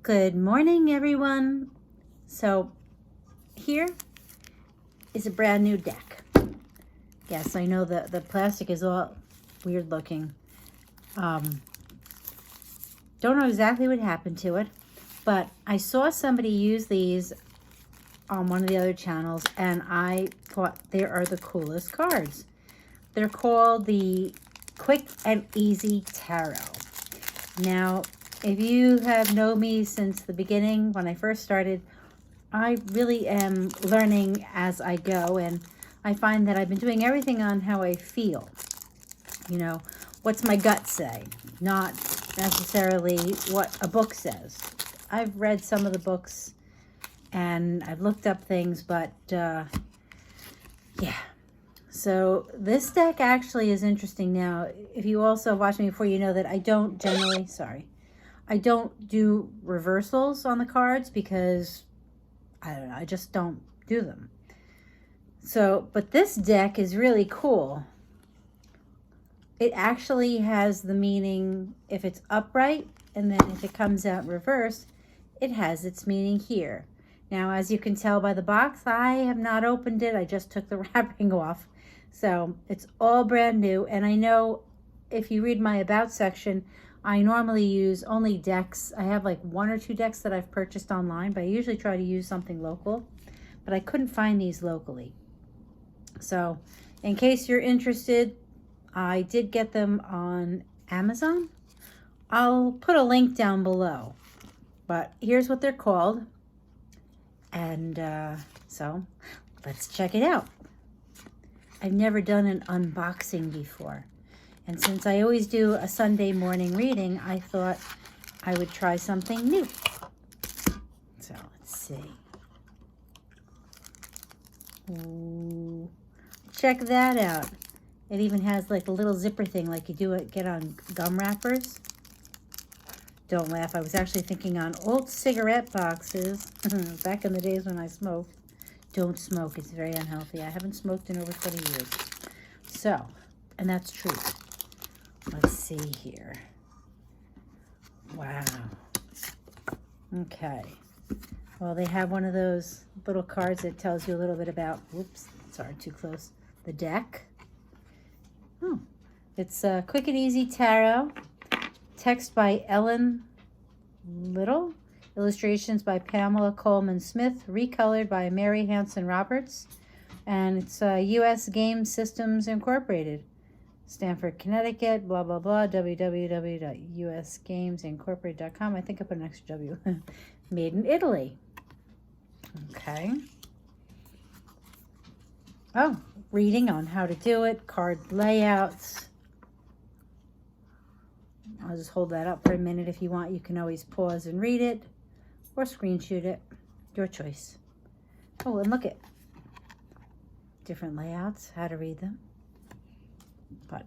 Good morning, everyone. So here is a brand new deck. Yes, I know the plastic is all weird looking. Don't know exactly what happened to it, but I saw somebody use these on one of the other channels, and I thought they are the coolest cards. They're called the Quick and Easy Tarot. Now, if you have known me since the beginning, when I first started, I really am learning as I go, and I find that I've been doing everything on how I feel. You know, what's my gut say, not necessarily what a book says. I've read some of the books and I've looked up things, but yeah. So this deck actually is interesting. Now, if you also watch me before, you know that I don't generally, I don't do reversals on the cards because, I don't know, I just don't do them. So, but this deck is really cool. It actually has the meaning if it's upright, and then if it comes out reversed, it has its meaning here. Now, as you can tell by the box, I have not opened it. I just took the wrapping off. So it's all brand new. And I know if you read my About section, I normally use only decks. I have like 1 or 2 decks that I've purchased online, but I usually try to use something local. But I couldn't find these locally. So in case you're interested, I did get them on Amazon. I'll put a link down below. But here's what they're called. And so let's check it out. I've never done an unboxing before. And since I always do a Sunday morning reading, I thought I would try something new. So let's see. Ooh, check that out. It even has like a little zipper thing like you get on gum wrappers. Don't laugh. I was actually thinking on old cigarette boxes back in the days when I smoked. Don't smoke. It's very unhealthy. I haven't smoked in over 20 years. So, and that's true. Let's see here. Wow. Okay. Well, they have one of those little cards that tells you a little bit about, whoops, sorry, too close, the deck. Oh, it's Quick and Easy Tarot. Text by Lytle. Illustrations by Pamela Colman Smith. Recolored by Mary Hanson-Robert. And it's U.S. Game Systems Incorporated. Stamford, Connecticut, blah, blah, blah, www.usgamesincorporated.com. I think I put an extra W. Made in Italy. Okay. Oh, reading on how to do it, card layouts. I'll just hold that up for a minute. If you want, you can always pause and read it or screenshot it. Your choice. Oh, and look at different layouts, how to read them. But,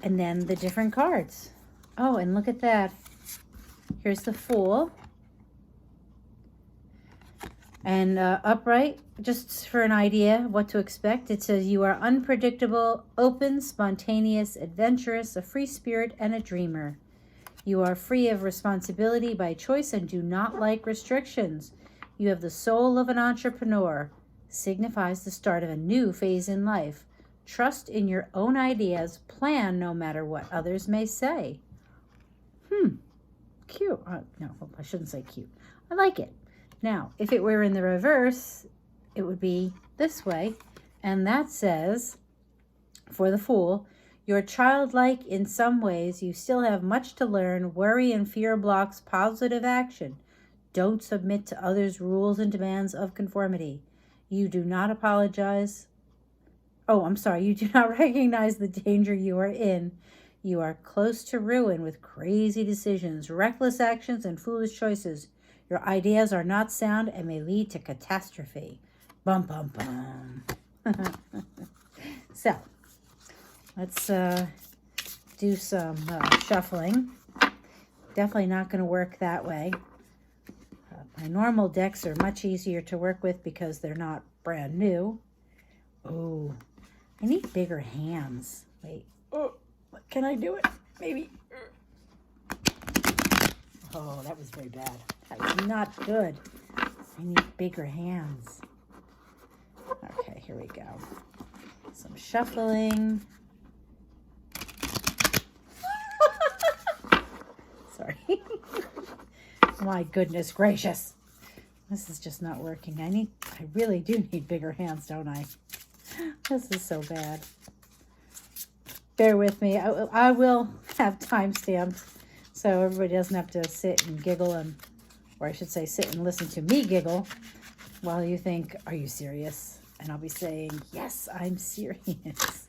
and then the different cards. Oh, and look at that. Here's the Fool. And upright, just for an idea what to expect, it says you are unpredictable, open, spontaneous, adventurous, a free spirit, and a dreamer. You are free of responsibility by choice and do not like restrictions. You have the soul of an entrepreneur. Signifies the start of a new phase in life. Trust in your own ideas. Plan no matter what others may say. Cute. No, I shouldn't say cute. I like it. Now, if it were in the reverse, it would be this way. And that says, for the Fool, you're childlike in some ways. You still have much to learn. Worry and fear blocks positive action. Don't submit to others' rules and demands of conformity. You do not apologize. Oh, I'm sorry. You do not recognize the danger you are in. You are close to ruin with crazy decisions, reckless actions, and foolish choices. Your ideas are not sound and may lead to catastrophe. Bum, bum, bum. So, let's do some shuffling. Definitely not going to work that way. My normal decks are much easier to work with because they're not brand new. Oh, I need bigger hands. Wait. Oh, can I do it? Maybe. Oh, that was very bad. That was not good. I need bigger hands. Okay, here we go. Some shuffling. Sorry. My goodness gracious. This is just not working. I really do need bigger hands, don't I? This is so bad. Bear with me. I will have timestamps so everybody doesn't have to sit and giggle or I should say sit and listen to me giggle while you think, are you serious? And I'll be saying, yes, I'm serious.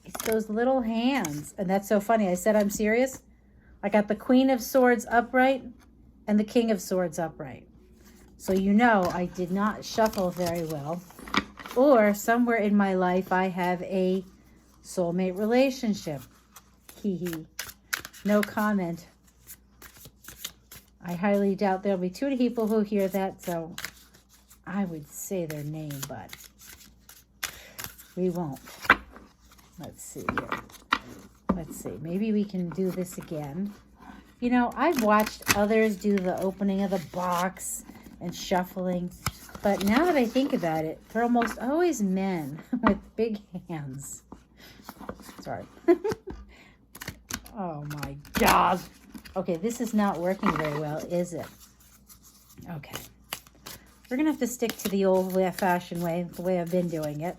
It's those little hands. And that's so funny. I said I'm serious. I got the Queen of Swords upright and the King of Swords upright. So you know I did not shuffle very well. Or somewhere in my life I have a soulmate relationship. Hee hee. No comment. I highly doubt there'll be two people who hear that, so I would say their name, but we won't. Let's see here. Let's see. Maybe we can do this again. You know, I've watched others do the opening of the box and shuffling, but now that I think about it, they're almost always men with big hands. Sorry. Oh my God. Okay, this is not working very well, is it? Okay. We're going to have to stick to the old-fashioned way, the way I've been doing it.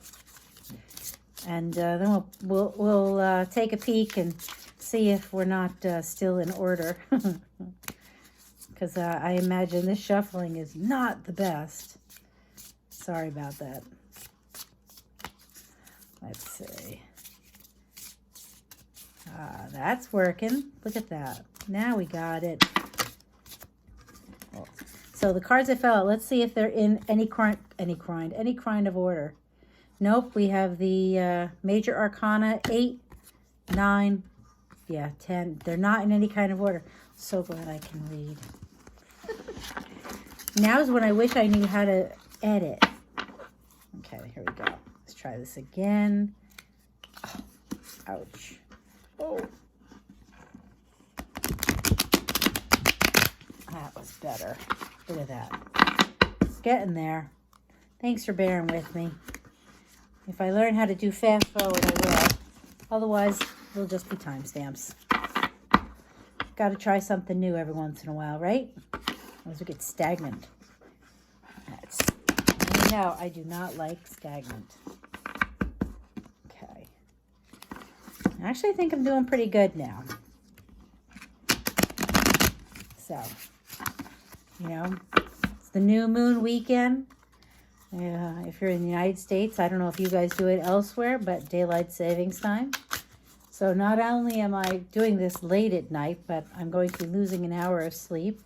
And then we'll take a peek and see if we're not still in order. Because I imagine this shuffling is not the best. Sorry about that. Let's see. That's working. Look at that. Now we got it. Oh. So the cards I fell out, let's see if they're in any kind of order. Nope, we have the Major Arcana, 8, 9, 10. They're not in any kind of order. So glad I can read. Now is when I wish I knew how to edit. Okay, here we go. Let's try this again. Oh, ouch. Oh. That was better. Look at that. It's getting there. Thanks for bearing with me. If I learn how to do fast forward, I will. Otherwise, it'll just be timestamps. Got to try something new every once in a while, right? Otherwise we get stagnant. No, I do not like stagnant. Okay. Actually, I think I'm doing pretty good now. So, you know, it's the new moon weekend. If you're in the United States, I don't know if you guys do it elsewhere, but daylight savings time. So not only am I doing this late at night, but I'm going to be losing an hour of sleep.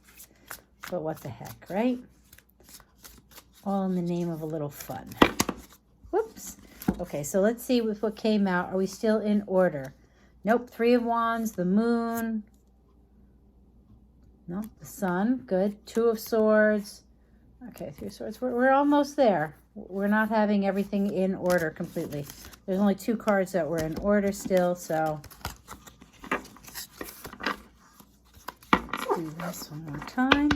But what the heck, right? All in the name of a little fun. Whoops. Okay, so let's see with what came out. Are we still in order? Nope. 3 of Wands, the Moon. No, the Sun. Good. 2 of Swords. Okay, 3 of Swords. We're almost there. We're not having everything in order completely. There's only 2 cards that were in order still, so let's do this one more time.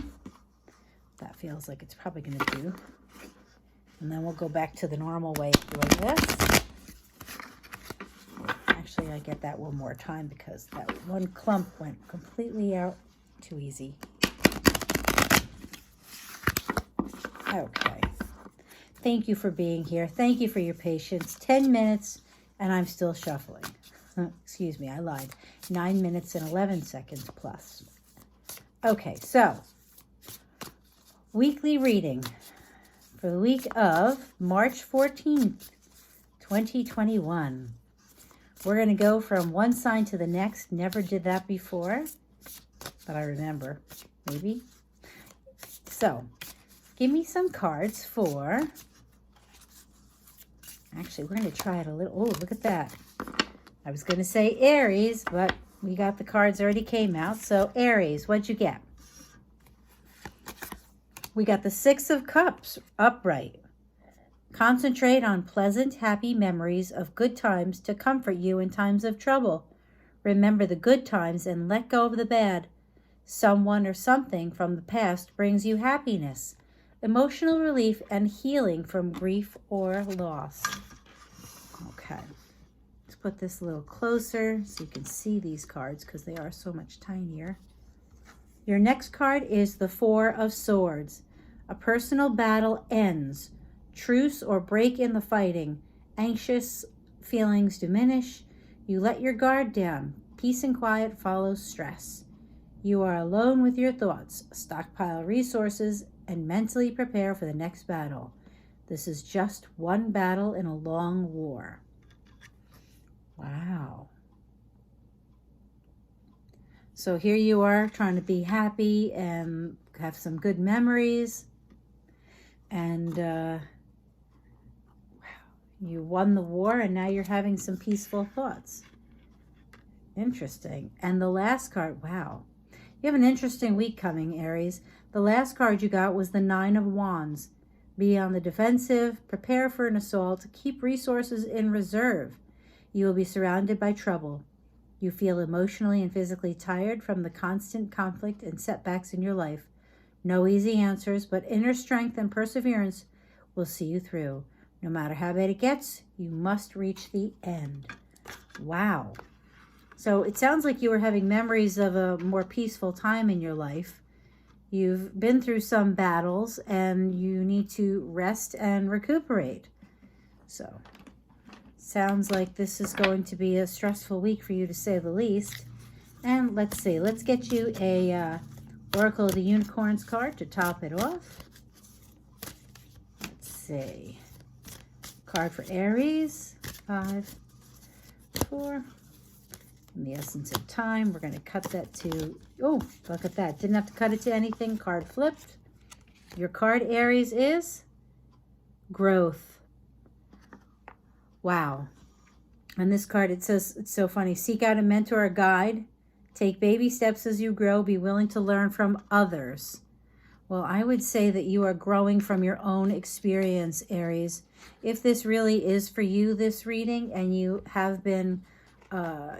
That feels like it's probably going to do. And then we'll go back to the normal way of doing this. Actually, I get that one more time because that one clump went completely out too easy. Okay. Thank you for being here. Thank you for your patience. 10 minutes and I'm still shuffling. Excuse me, I lied. 9 minutes and 11 seconds plus. Okay, so weekly reading for the week of March 14th, 2021. We're going to go from one sign to the next. Never did that before, but I remember, maybe. So, give me some cards for, actually, we're going to try it a little. Oh, look at that. I was going to say Aries, but we got the cards already came out. So, Aries, what'd you get? We got the 6 of Cups upright. Concentrate on pleasant, happy memories of good times to comfort you in times of trouble. Remember the good times and let go of the bad. Someone or something from the past brings you happiness, emotional relief, and healing from grief or loss. Okay, let's put this a little closer so you can see these cards because they are so much tinier. Your next card is the Four of Swords. A personal battle ends. Truce or break in the fighting. Anxious feelings diminish. You let your guard down. Peace and quiet follows stress. You are alone with your thoughts. Stockpile resources and mentally prepare for the next battle. This is just one battle in a long war. Wow. So here you are trying to be happy and have some good memories. And you won the war and now you're having some peaceful thoughts. Interesting. And the last card, wow. You have an interesting week coming, Aries. The last card you got was the Nine of Wands. Be on the defensive, prepare for an assault, keep resources in reserve. You will be surrounded by trouble. You feel emotionally and physically tired from the constant conflict and setbacks in your life. No easy answers, but inner strength and perseverance will see you through. No matter how bad it gets, you must reach the end. Wow. So it sounds like you were having memories of a more peaceful time in your life. You've been through some battles and you need to rest and recuperate. So sounds like this is going to be a stressful week for you, to say the least. And let's see. Let's get you a Oracle of the Unicorns card to top it off. Let's see. Card for Aries. 5, 4. In the essence of time, we're going to cut that to, oh, look at that. Didn't have to cut it to anything. Card flipped. Your card, Aries, is growth. Wow. On this card, it says, it's so funny, seek out a mentor or guide. Take baby steps as you grow. Be willing to learn from others. Well, I would say that you are growing from your own experience, Aries. If this really is for you, this reading, and you have been,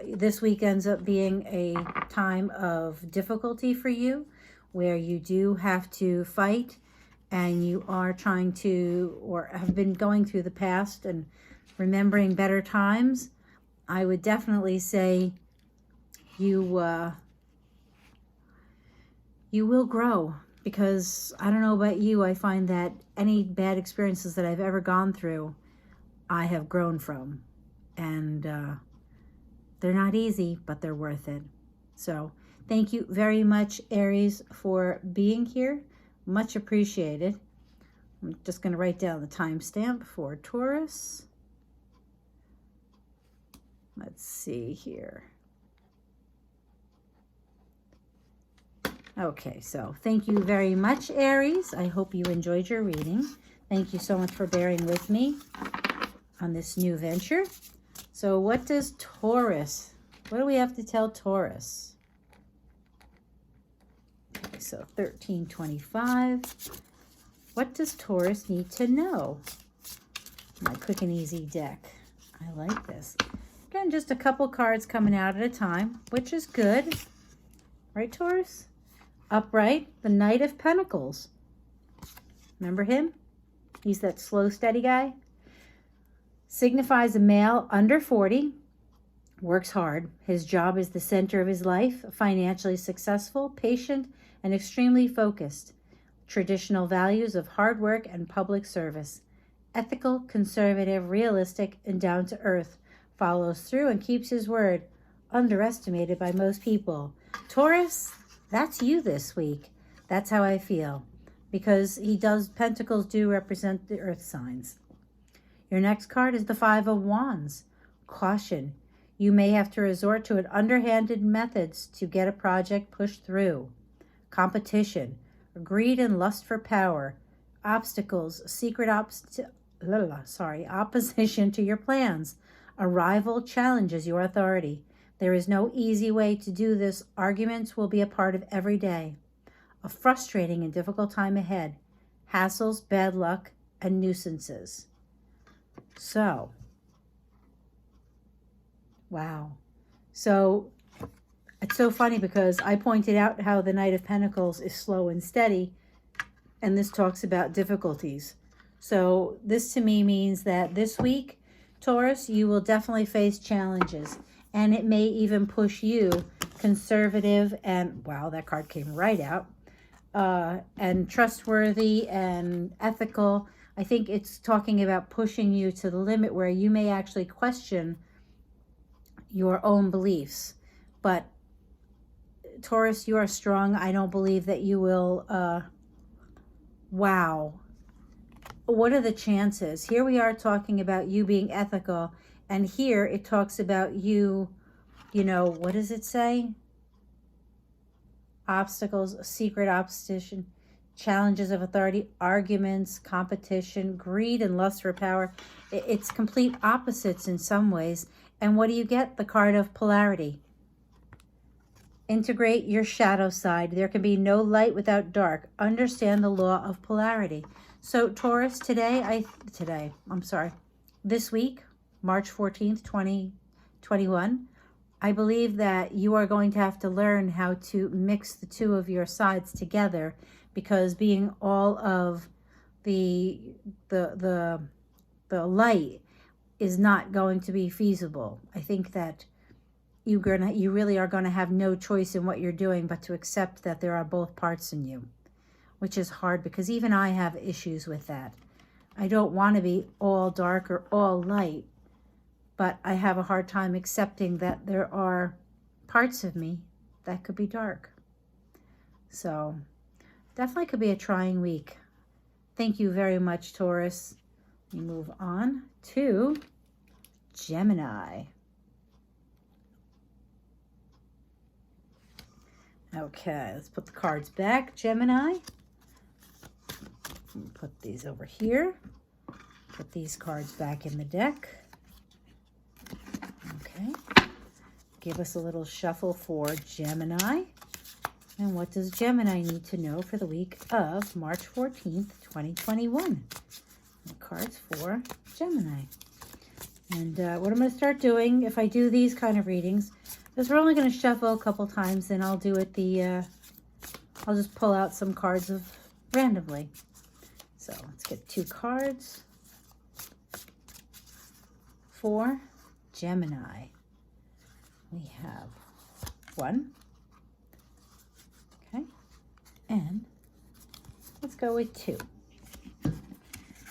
this week ends up being a time of difficulty for you, where you do have to fight, and you are trying to, or have been going through the past and remembering better times, I would definitely say you will grow, because I don't know about you, I find that any bad experiences that I've ever gone through, I have grown from, and they're not easy, but they're worth it. So thank you very much, Aries, for being here. Much appreciated. I'm just going to write down the timestamp for Taurus. Let's see here. Okay, so thank you very much, Aries. I hope you enjoyed your reading. Thank you so much for bearing with me on this new venture. So what does Taurus, what do we have to tell Taurus? Okay, so 1325. What does Taurus need to know? My quick and easy deck. I like this. Again, just a couple cards coming out at a time, which is good. Right, Taurus? Upright, the Knight of Pentacles. Remember him? He's that slow, steady guy. Signifies a male under 40, works hard. His job is the center of his life, financially successful, patient, and extremely focused. Traditional values of hard work and public service. Ethical, conservative, realistic, and down to earth. Follows through and keeps his word. Underestimated by most people. Taurus, that's you this week. That's how I feel. Because Pentacles do represent the earth signs. Your next card is the Five of Wands. Caution. You may have to resort to an underhanded methods to get a project pushed through. Competition. Greed and lust for power. Obstacles. Opposition to your plans. A rival challenges your authority. There is no easy way to do this. Arguments will be a part of every day. A frustrating and difficult time ahead. Hassles, bad luck, and nuisances. So, wow. So, It's so funny because I pointed out how the Knight of Pentacles is slow and steady, and this talks about difficulties. So this to me means that this week, Taurus, you will definitely face challenges, and it may even push you conservative and, wow, that card came right out, and trustworthy and ethical. I think it's talking about pushing you to the limit where you may actually question your own beliefs. But Taurus, you are strong. I don't believe that you will, wow. What are the chances? Here we are talking about you being ethical, and here it talks about you, you know, what does it say? Obstacles, secret opposition, challenges of authority, arguments, competition, greed, and lust for power. It's complete opposites in some ways. And what do you get? The card of polarity. Integrate your shadow side. There can be no light without dark. Understand the law of polarity. So Taurus, this week, March 14th, 2021, I believe that you are going to have to learn how to mix the two of your sides together, because being all of the light is not going to be feasible. I think that you really are going to have no choice in what you're doing but to accept that there are both parts in you, which is hard because even I have issues with that. I don't want to be all dark or all light, but I have a hard time accepting that there are parts of me that could be dark. So definitely could be a trying week. Thank you very much, Taurus. We move on to Gemini. Okay, let's put the cards back, Gemini. Put these over here. Put these cards back in the deck. Okay. Give us a little shuffle for Gemini. And what does Gemini need to know for the week of March 14th, 2021? The cards for Gemini. And what I'm going to start doing, if I do these kind of readings, is we're only going to shuffle a couple times, and I'll do it I'll just pull out some cards randomly. So let's get 2 cards for Gemini. We have 1. Okay. And let's go with 2.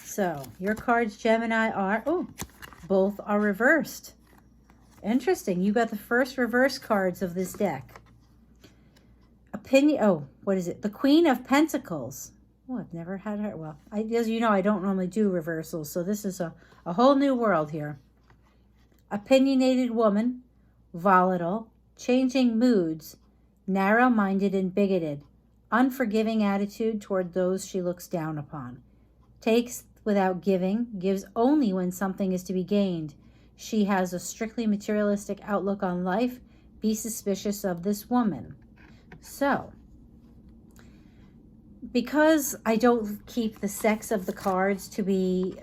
So your cards, Gemini, are, both are reversed. Interesting. You got the first reverse cards of this deck. What is it? The Queen of Pentacles. Oh, I've never had her. Well, as you know, I don't normally do reversals, so this is a whole new world here. Opinionated woman, volatile, changing moods, narrow-minded and bigoted, unforgiving attitude toward those she looks down upon. Takes without giving, gives only when something is to be gained. She has a strictly materialistic outlook on life. Be suspicious of this woman. So, because I don't keep the sex of the cards to be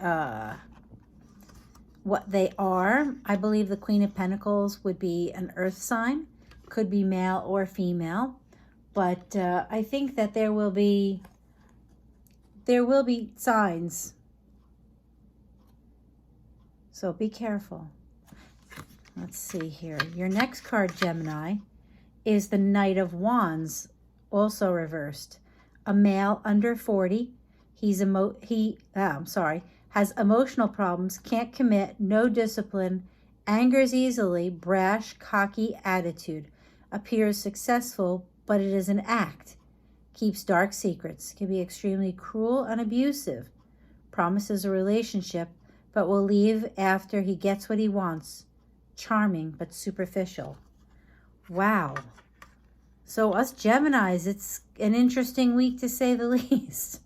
what they are, I believe the Queen of Pentacles would be an earth sign. Could be male or female. But I think that there will be signs. So be careful. Let's see here. Your next card, Gemini, is the Knight of Wands, also reversed. A male under 40. Has emotional problems, can't commit, no discipline, angers easily, brash, cocky attitude. Appears successful, but it is an act. Keeps dark secrets. Can be extremely cruel and abusive. Promises a relationship, but will leave after he gets what he wants. Charming, but superficial. Wow. So us Geminis, it's an interesting week to say the least.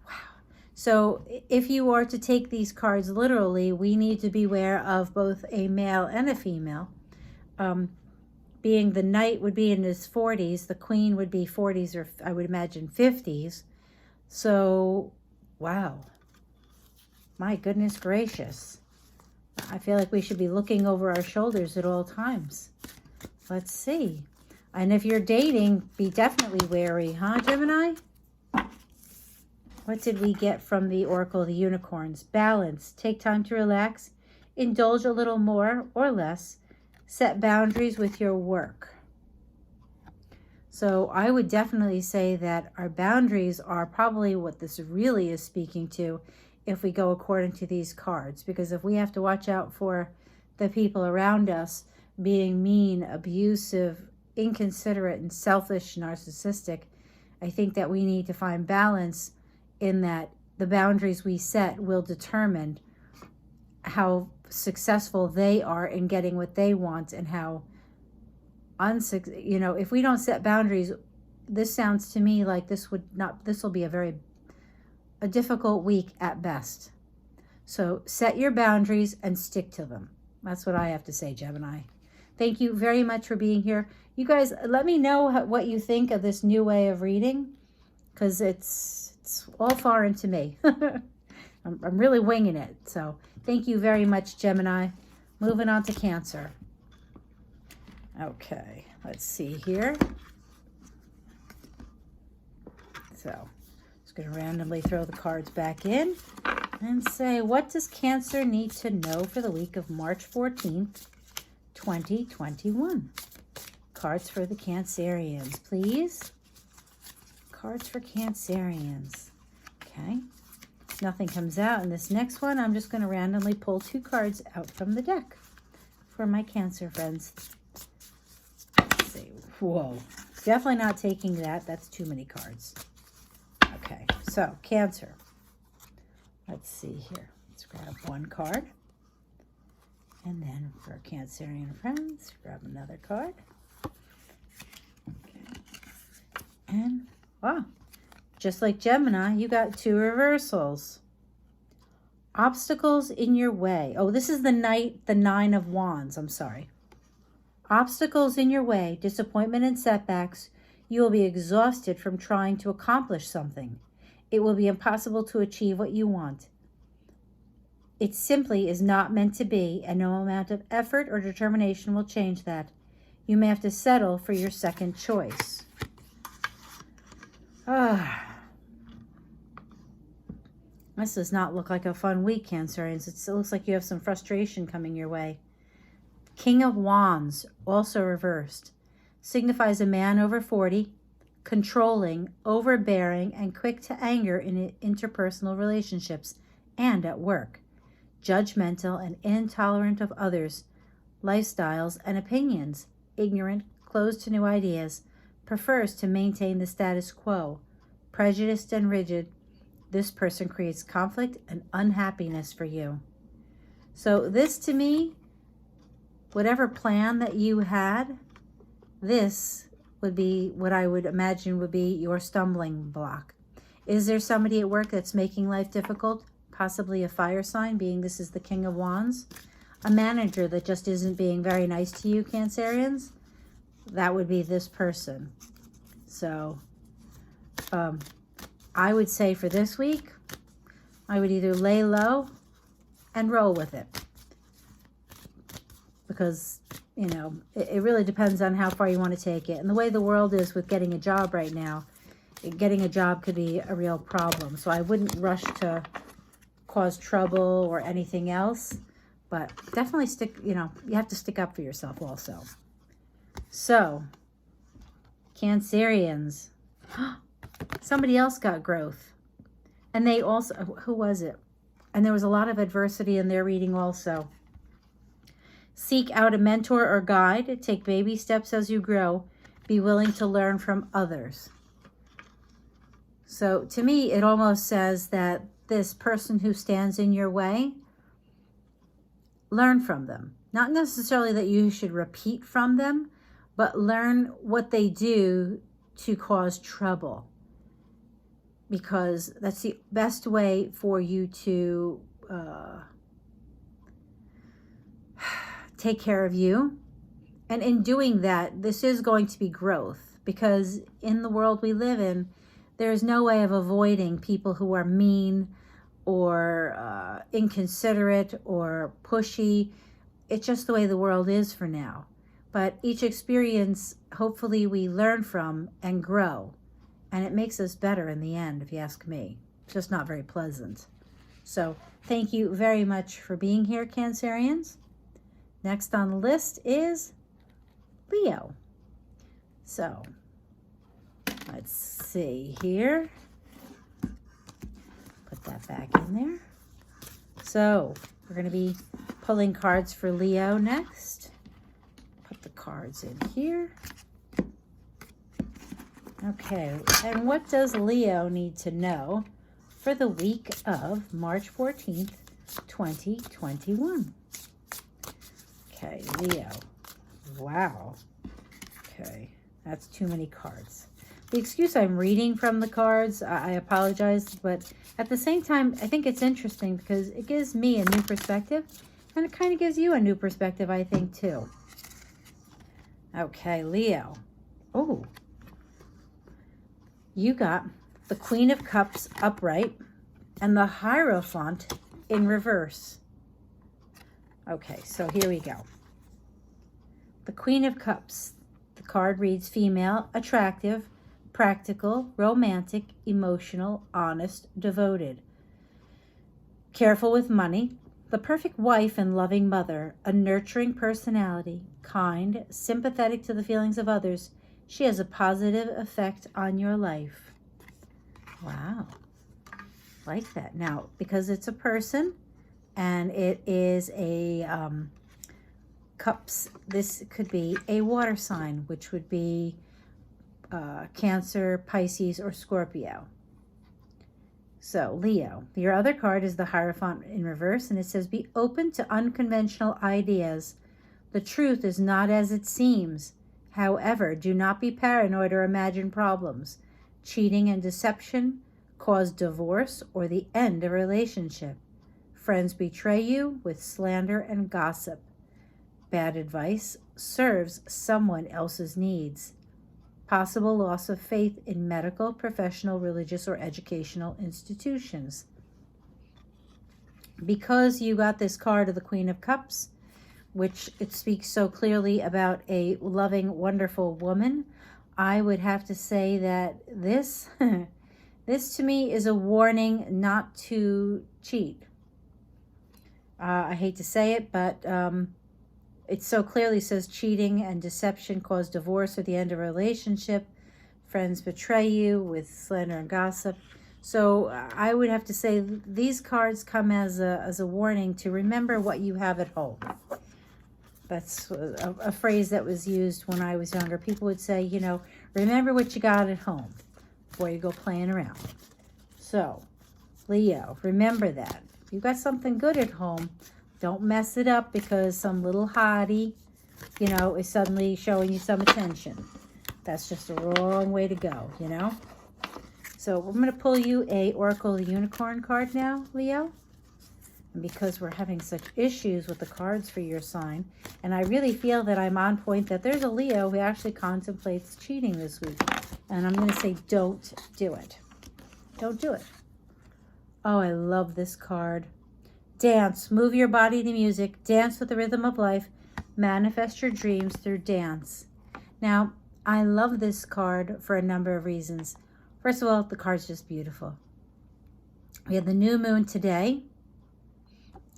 Wow. So if you are to take these cards literally, we need to beware of both a male and a female. Being the Knight would be in his 40s, the Queen would be 40s or I would imagine 50s. So, wow. My goodness gracious. I feel like we should be looking over our shoulders at all times. Let's see. And if you're dating, be definitely wary, huh, Gemini? What did we get from the Oracle of the Unicorns? Balance. Take time to relax. Indulge a little more or less. Set boundaries with your work. So I would definitely say that our boundaries are probably what this really is speaking to if we go according to these cards. Because if we have to watch out for the people around us being mean, abusive, inconsiderate, and selfish, narcissistic, I think that we need to find balance in that the boundaries we set will determine how successful they are in getting what they want and how if we don't set boundaries, this sounds to me like this will be a difficult week at best. So set your boundaries and stick to them. That's what I have to say, Gemini. Thank you very much for being here. You guys, let me know what you think of this new way of reading, because it's all foreign to me. I'm really winging it. So thank you very much, Gemini. Moving on to Cancer. Okay, let's see here. So just going to randomly throw the cards back in and say, what does Cancer need to know for the week of March 14th, 2021? Cards for the Cancerians, please. Cards for Cancerians. Okay. If nothing comes out in this next one, I'm just going to randomly pull 2 cards out from the deck for my Cancer friends. Let's see. Whoa. Definitely not taking that. That's too many cards. Okay. So, Cancer. Let's see here. Let's grab 1 card. And then for Cancerian friends, grab another card. Okay. And, wow. Just like Gemini, you got 2 reversals. Obstacles in your way. Oh, this is the 9 of Wands. I'm sorry. Obstacles in your way, disappointment and setbacks. You will be exhausted from trying to accomplish something. It will be impossible to achieve what you want. It simply is not meant to be, and no amount of effort or determination will change that. You may have to settle for your second choice. This does not look like a fun week, Cancerians. It looks like you have some frustration coming your way. King of Wands, also reversed, signifies a man over 40, controlling, overbearing, and quick to anger in interpersonal relationships and at work. Judgmental and intolerant of others, lifestyles, and opinions. Ignorant, closed to new ideas, prefers to maintain the status quo. Prejudiced and rigid, this person creates conflict and unhappiness for you. So this, to me, whatever plan that you had, this would be what I would imagine would be your stumbling block. Is there somebody at work that's making life difficult? Possibly a fire sign, being this is the King of Wands. A manager that just isn't being very nice to you, Cancerians. That would be this person. So, I would say for this week, I would either lay low and roll with it. Because, you know, it really depends on how far you want to take it. And the way the world is with getting a job right now, getting a job could be a real problem. So I wouldn't rush to cause trouble or anything else. But definitely you have to stick up for yourself also. So, Cancerians. Somebody else got growth. And they also, who was it? And there was a lot of adversity in their reading also. Seek out a mentor or guide. Take baby steps as you grow. Be willing to learn from others. So to me, it almost says that this person who stands in your way, learn from them. Not necessarily that you should repeat from them, but learn what they do to cause trouble. Because that's the best way for you to take care of you. And in doing that, this is going to be growth. Because in the world we live in, there's no way of avoiding people who are mean or inconsiderate or pushy. It's just the way the world is for now. But each experience, hopefully we learn from and grow. And it makes us better in the end, if you ask me. It's just not very pleasant. So thank you very much for being here, Cancerians. Next on the list is Leo. So let's see here. Put that back in there. So we're going to be pulling cards for Leo next. Put the cards in here. Okay, and what does Leo need to know for the week of March 14th, 2021? Okay, Leo. Wow. Okay, that's too many cards. The excuse I'm reading from the cards, I apologize, but at the same time, I think it's interesting because it gives me a new perspective, and it kind of gives you a new perspective, I think, too. Okay, Leo. Oh, you got the Queen of Cups upright and the Hierophant in reverse. Okay, so here we go. The Queen of Cups. The card reads female, attractive, practical, romantic, emotional, honest, devoted. Careful with money. The perfect wife and loving mother. A nurturing personality. Kind, sympathetic to the feelings of others. She has a positive effect on your life. Wow. Like that. Now, because it's a person and it is a cups, this could be a water sign, which would be Cancer, Pisces, or Scorpio. So, Leo, your other card is the Hierophant in reverse, and it says, be open to unconventional ideas. The truth is not as it seems. However, do not be paranoid or imagine problems. Cheating and deception cause divorce or the end of a relationship. Friends betray you with slander and gossip. Bad advice serves someone else's needs. Possible loss of faith in medical, professional, religious, or educational institutions. Because you got this card of the Queen of Cups, which it speaks so clearly about a loving, wonderful woman, I would have to say that this, this to me is a warning not to cheat. I hate to say it, but it so clearly says cheating and deception cause divorce or the end of a relationship. Friends betray you with slander and gossip. So I would have to say these cards come as a warning to remember what you have at home. That's a phrase that was used when I was younger. People would say, you know, remember what you got at home before you go playing around. So, Leo, remember that. If you've got something good at home, don't mess it up because some little hottie, you know, is suddenly showing you some attention. That's just the wrong way to go, you know. So I'm going to pull you a Oracle Unicorn card now, Leo. And because we're having such issues with the cards for your sign, and I really feel that I'm on point, that there's a Leo who actually contemplates cheating this week. And I'm going to say, don't do it. Don't do it. Oh, I love this card. Dance. Move your body to music. Dance with the rhythm of life. Manifest your dreams through dance. Now, I love this card for a number of reasons. First of all, the card's just beautiful. We had the new moon today.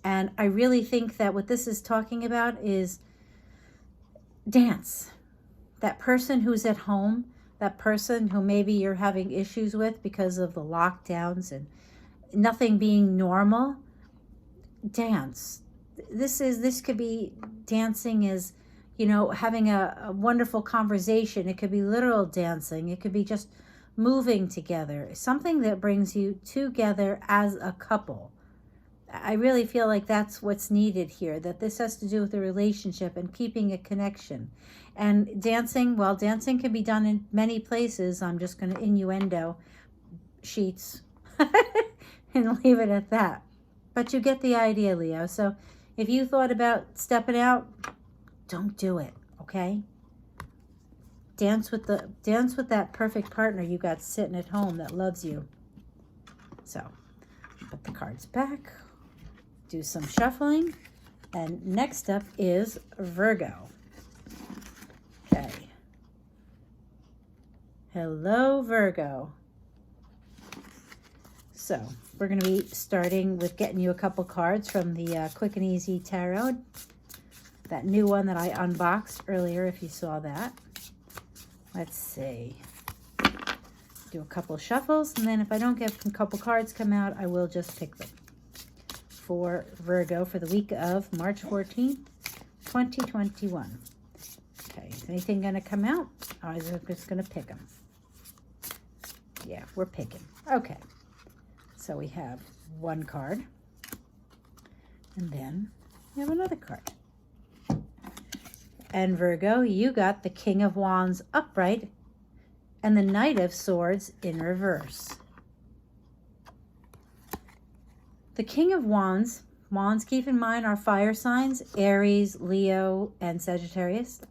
And I really think that what this is talking about is dance. That person who's at home, that person who maybe you're having issues with because of the lockdowns and nothing being normal, dance. This could be dancing as, you know, having a wonderful conversation. It could be literal dancing. It could be just moving together. Something that brings you together as a couple. I really feel like that's what's needed here, that this has to do with a relationship and keeping a connection. And dancing, well, dancing can be done in many places. I'm just going to innuendo sheets and leave it at that. But you get the idea, Leo. So if you thought about stepping out, don't do it, okay? Dance with that perfect partner you got sitting at home that loves you. So put the cards back. Do some shuffling, and next up is Virgo. Okay. Hello, Virgo. So we're going to be starting with getting you a couple cards from the Quick and Easy Tarot. That new one that I unboxed earlier, if you saw that. Let's see. Do a couple shuffles, and then if I don't get a couple cards come out, I will just pick them. For Virgo for the week of March 14th, 2021. Okay, is anything going to come out? Or is it just going to pick them? Yeah, we're picking. Okay. So we have one card. And then we have another card. And Virgo, you got the King of Wands upright and the Knight of Swords in reverse. The King of Wands, keep in mind, are fire signs, Aries, Leo, and Sagittarius,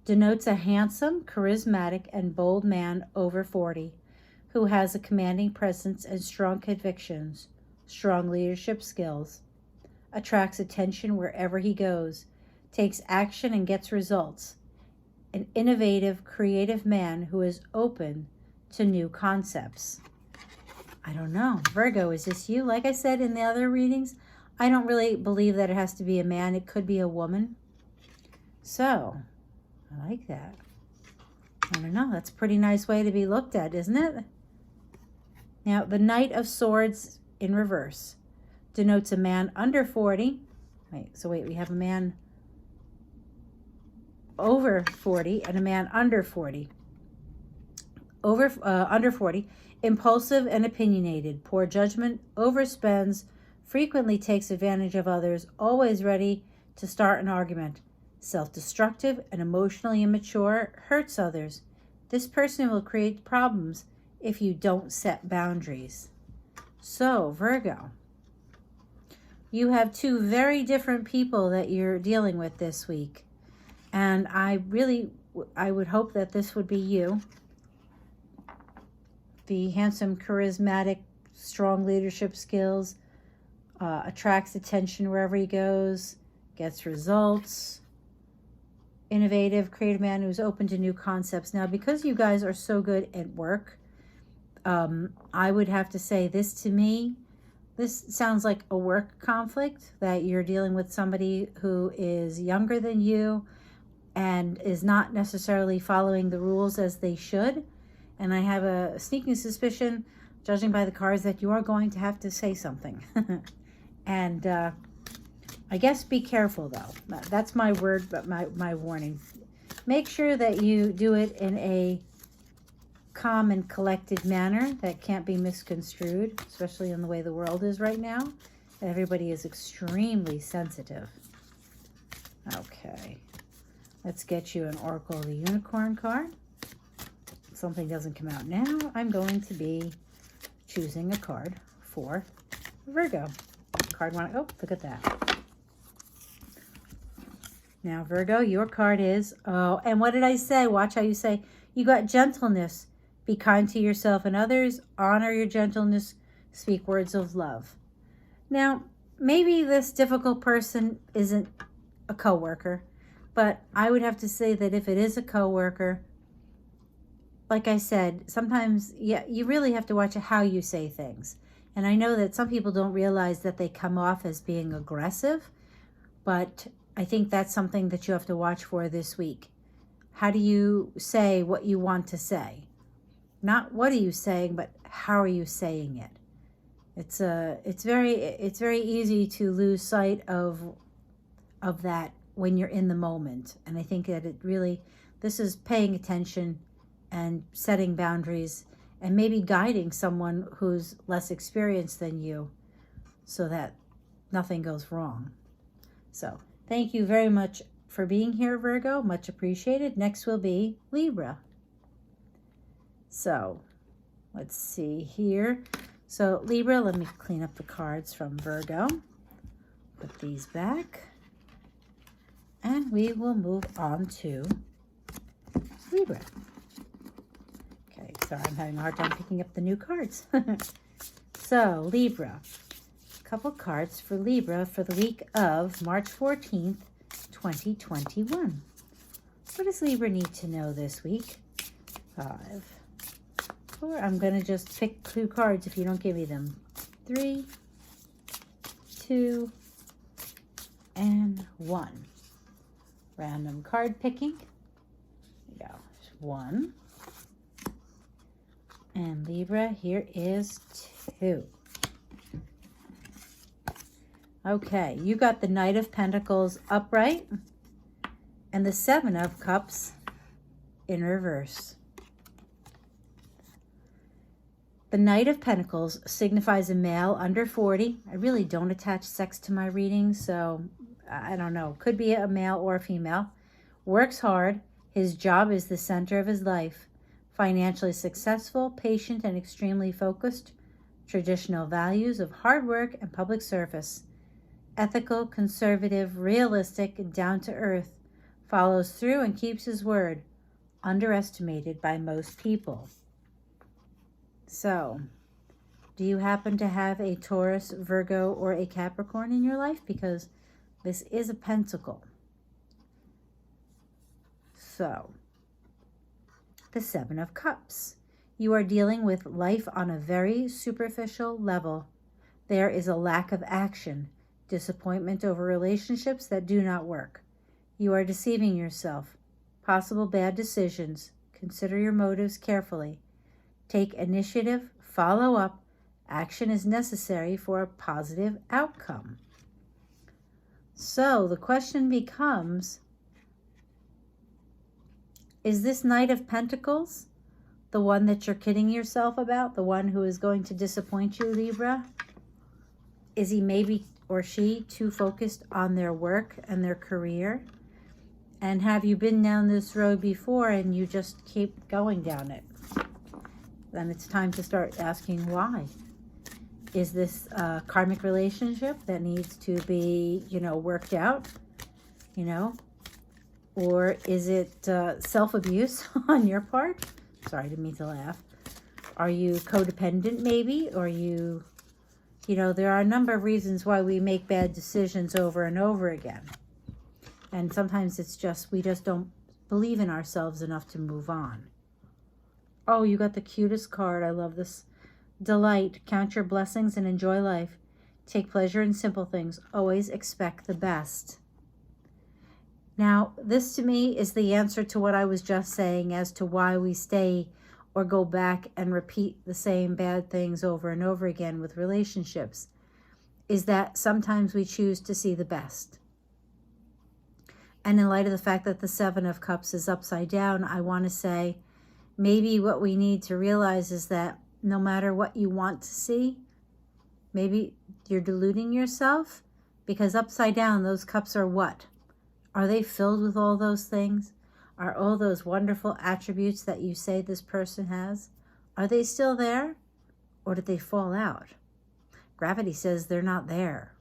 denotes a handsome, charismatic, and bold man over 40 who has a commanding presence and strong convictions, strong leadership skills, attracts attention wherever he goes, takes action and gets results. An innovative, creative man who is open to new concepts. I don't know. Virgo, is this you? Like I said in the other readings, I don't really believe that it has to be a man. It could be a woman. So, I like that. I don't know. That's a pretty nice way to be looked at, isn't it? Now, the Knight of Swords in reverse denotes a man under 40. Wait, we have a man over 40 and a man under 40. Under 40, impulsive and opinionated, poor judgment, overspends, frequently takes advantage of others, always ready to start an argument, self-destructive and emotionally immature, hurts others. This person will create problems if you don't set boundaries. So, Virgo, you have two very different people that you're dealing with this week. And I would hope that this would be you. The handsome, charismatic, strong leadership skills, attracts attention wherever he goes, gets results, innovative, creative man who's open to new concepts. Now, because you guys are so good at work, I would have to say this to me. This sounds like a work conflict, that you're dealing with somebody who is younger than you, and is not necessarily following the rules as they should. And I have a sneaking suspicion, judging by the cards, that you are going to have to say something. And I guess be careful, though. That's my word, but my warning. Make sure that you do it in a calm and collected manner that can't be misconstrued, especially in the way the world is right now. Everybody is extremely sensitive. Okay. Let's get you an Oracle of the Unicorn card. If something doesn't come out now, I'm going to be choosing a card for Virgo. Card one. Oh, look at that. Now, Virgo, your card is, oh, and what did I say? Watch how you say. You got gentleness. Be kind to yourself and others. Honor your gentleness. Speak words of love. Now, maybe this difficult person isn't a coworker. But I would have to say that if it is a coworker, like I said, sometimes you really have to watch how you say things. And I know that some people don't realize that they come off as being aggressive, but I think that's something that you have to watch for this week. How do you say what you want to say? Not what are you saying, but how are you saying it? It's very easy to lose sight of that when you're in the moment. And I think that this is paying attention and setting boundaries and maybe guiding someone who's less experienced than you so that nothing goes wrong. So thank you very much for being here, Virgo. Much appreciated. Next will be Libra. So let's see here. So Libra, let me clean up the cards from Virgo. Put these back. And we will move on to Libra. Okay, sorry, I'm having a hard time picking up the new cards. So, Libra. A couple cards for Libra for the week of March 14th, 2021. What does Libra need to know this week? 5, 4. I'm going to just pick 2 cards if you don't give me them. 3, 2, and 1. Random card picking. There you go. 1. And Libra, here is 2. Okay, you got the Knight of Pentacles upright and the 7 of Cups in reverse. The Knight of Pentacles signifies a male under 40. I really don't attach sex to my readings, so I don't know. Could be a male or a female. Works hard. His job is the center of his life. Financially successful, patient, and extremely focused. Traditional values of hard work and public service. Ethical, conservative, realistic, and down-to-earth. Follows through and keeps his word. Underestimated by most people. So, do you happen to have a Taurus, Virgo, or a Capricorn in your life? Because this is a pentacle. So, the 7 of Cups. You are dealing with life on a very superficial level. There is a lack of action, disappointment over relationships that do not work. You are deceiving yourself. Possible bad decisions. Consider your motives carefully. Take initiative, follow up. Action is necessary for a positive outcome. So the question becomes, is this Knight of Pentacles the one that you're kidding yourself about? The one who is going to disappoint you, Libra? Is he maybe or she too focused on their work and their career? And have you been down this road before and you just keep going down it? Then it's time to start asking why. Is this a karmic relationship that needs to be, worked out, Or is it self-abuse on your part? Sorry, I didn't mean to laugh. Are you codependent maybe? Or there are a number of reasons why we make bad decisions over and over again. And sometimes it's just, we just don't believe in ourselves enough to move on. Oh, you got the cutest card. I love this. Delight. Count your blessings and enjoy life. Take pleasure in simple things. Always expect the best. Now, this to me is the answer to what I was just saying as to why we stay or go back and repeat the same bad things over and over again with relationships, is that sometimes we choose to see the best. And in light of the fact that the 7 of Cups is upside down, I want to say maybe what we need to realize is that no matter what you want to see, maybe you're deluding yourself, because upside down, those cups are what? Are they filled with all those things? Are all those wonderful attributes that you say this person has? Are they still there? Or did they fall out? Gravity says they're not there.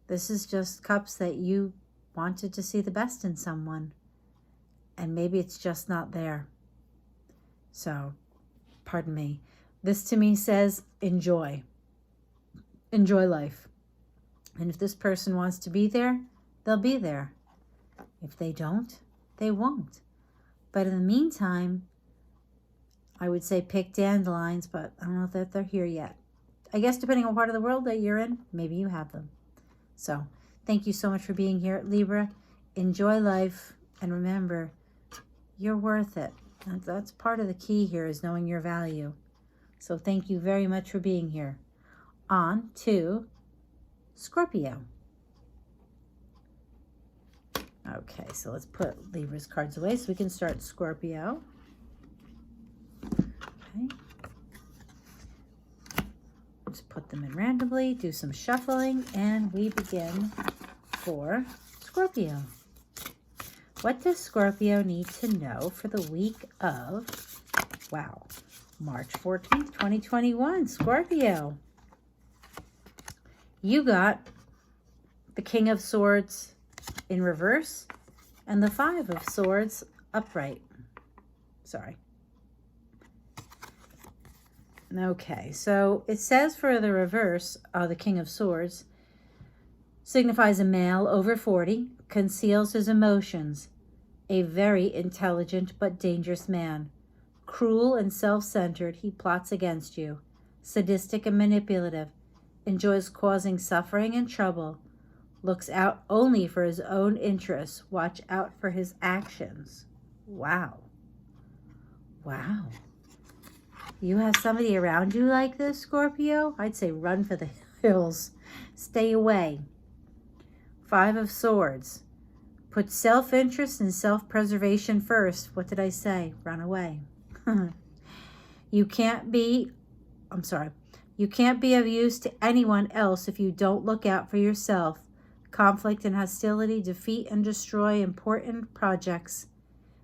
This is just cups that you wanted to see the best in someone. And maybe it's just not there. So, pardon me. This to me says enjoy. Enjoy life. And if this person wants to be there, they'll be there. If they don't, they won't. But in the meantime, I would say pick dandelions, but I don't know that they're here yet. I guess depending on what part of the world that you're in, maybe you have them. So, thank you so much for being here, Libra. Enjoy life, and remember, you're worth it. That's part of the key here, is knowing your value. So thank you very much for being here. On to Scorpio. Okay, so let's put Libra's cards away so we can start Scorpio. Okay. Let's put them in randomly, do some shuffling, and we begin for Scorpio. What does Scorpio need to know for the week of, March 14th, 2021? Scorpio. You got the King of Swords in reverse and the 5 of Swords upright. Sorry. Okay, so it says for the reverse, the King of Swords signifies a male over 40, conceals his emotions, A very intelligent but dangerous man. Cruel and self-centered, he plots against you. Sadistic and manipulative. Enjoys causing suffering and trouble. Looks out only for his own interests. Watch out for his actions. Wow. Wow. You have somebody around you like this, Scorpio? I'd say run for the hills. Stay away. 5 of Swords. Put self-interest and self-preservation first. What did I say? Run away. You can't be of use to anyone else if you don't look out for yourself. Conflict and hostility defeat and destroy important projects.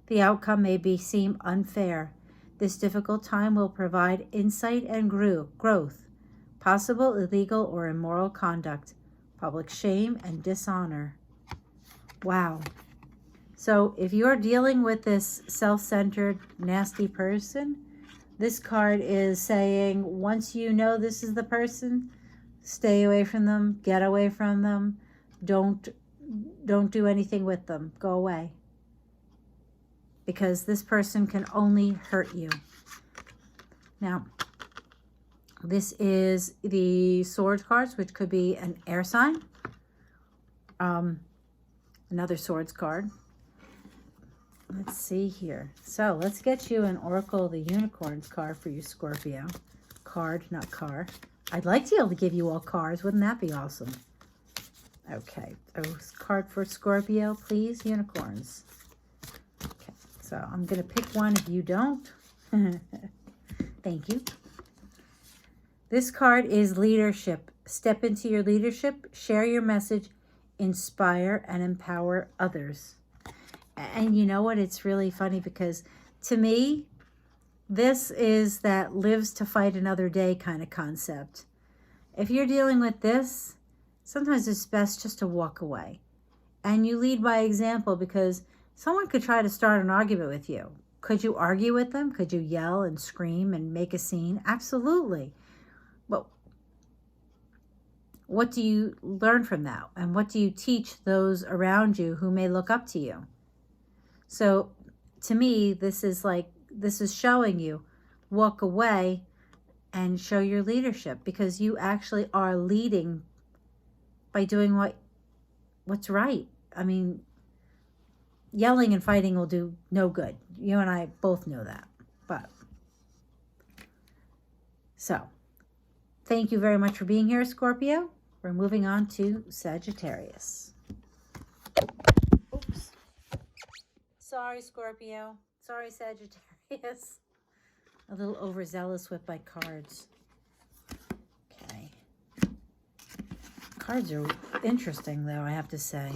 The outcome may seem unfair. This difficult time will provide insight and growth, possible illegal or immoral conduct, public shame and dishonor. Wow. So if you're dealing with this self-centered, nasty person, this card is saying once you know this is the person, stay away from them, get away from them. Don't do anything with them. Go away. Because this person can only hurt you. Now, this is the Swords cards, which could be an air sign. Another Swords card. Let's see here. So let's get you an Oracle of the Unicorns card for you, Scorpio. Card, not car. I'd like to be able to give you all cards. Wouldn't that be awesome? Okay. Card for Scorpio, please. Unicorns. Okay. So I'm going to pick one if you don't. Thank you. This card is leadership. Step into your leadership. Share your message. Inspire and empower others. And you know what? It's really funny because to me, this is that lives to fight another day kind of concept. If you're dealing with this, sometimes it's best just to walk away. And you lead by example because someone could try to start an argument with you. Could you argue with them? Could you yell and scream and make a scene? Absolutely. But what do you learn from that? And what do you teach those around you who may look up to you? So to me, this is showing you walk away and show your leadership because you actually are leading by doing what's right. I mean, yelling and fighting will do no good. You and I both know that. But so thank you very much for being here, Scorpio. We're moving on to Sagittarius. Oops. Sorry, Scorpio. Sorry, Sagittarius. A little overzealous with my cards. Okay. Cards are interesting, though, I have to say.